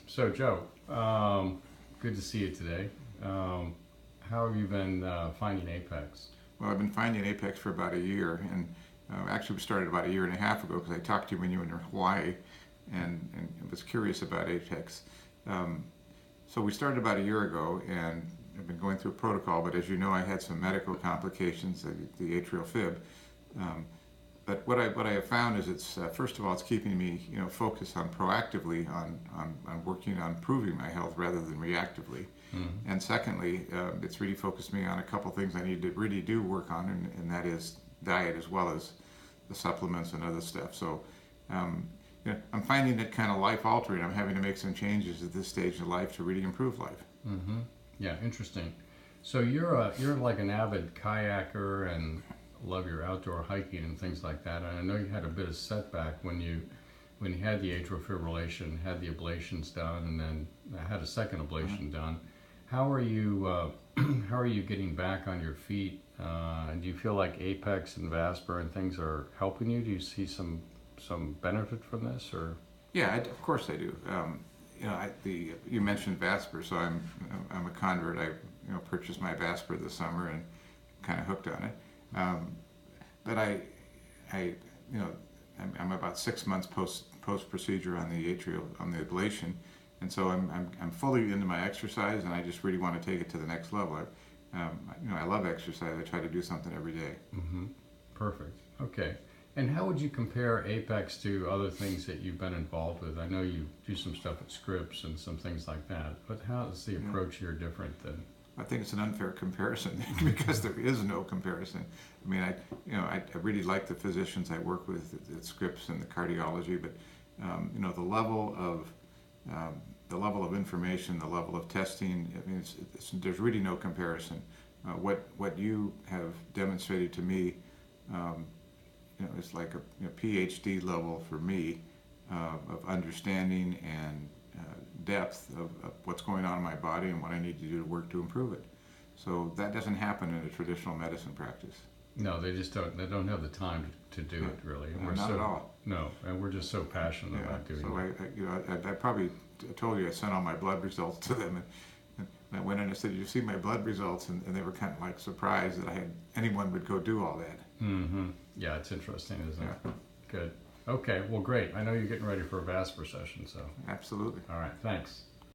So, Joe, good to see you today. How have you been finding Apex? Well, I've been finding Apex for about a year, and actually we started about a year and a half ago because I talked to you when you were in Hawaii, and was curious about Apex. Um, so we started about a year ago, and I've been going through a protocol. But as you know, I had some medical complications, the atrial fib. Um, but what I have found is it's first of all it's keeping me focused on proactively on working on improving my health rather than reactively. Mm-hmm. And secondly, it's really focused me on a couple things I need to really do work on, and that is diet as well as the supplements and other stuff. So um, I'm finding it kind of life altering. I'm having to make some changes at this stage of life to really improve life. Mm-hmm. Yeah, interesting. So you're like an avid kayaker and love your outdoor hiking and things like that. And I know you had a bit of setback when you had the atrial fibrillation, had the ablations done, and then had a second ablation done. How are you? How are you getting back on your feet? And do you feel like Apex and Vasper and things are helping you? Do you see some benefit from this, or? Yeah, of course I do. You mentioned Vasper, so I'm a convert. I purchased my Vasper this summer and kind of hooked on it. But I you know I'm about 6 months post procedure on the ablation, and so I'm fully into my exercise, and I just really want to take it to the next level. I love exercise. I try to do something every day. Mm-hmm. Perfect. Okay. And how would you compare Apex to other things that you've been involved with? I know you do some stuff at Scripps and some things like that, but how is the approach here different than? I think it's an unfair comparison because there is no comparison. I mean, I really like the physicians I work with at Scripps and the cardiology, but the level of information, the level of testing. I mean, there's really no comparison. What you have demonstrated to me, is like a PhD level for me of understanding and depth of what's going on in my body and what I need to do to work to improve it. So that doesn't happen in a traditional medicine practice. No, they just don't. They don't have the time to do it really. And Not at all. No, and we're just so passionate about doing So it. I probably told you I sent all my blood results to them, and I went in and I said, "Did you see my blood results?" And they were kind of like surprised that anyone would go do all that. Mm-hmm. Yeah, it's interesting, isn't Yeah. it? Good. Okay, well, great. I know you're getting ready for a Vasper session, so. Absolutely. All right, thanks.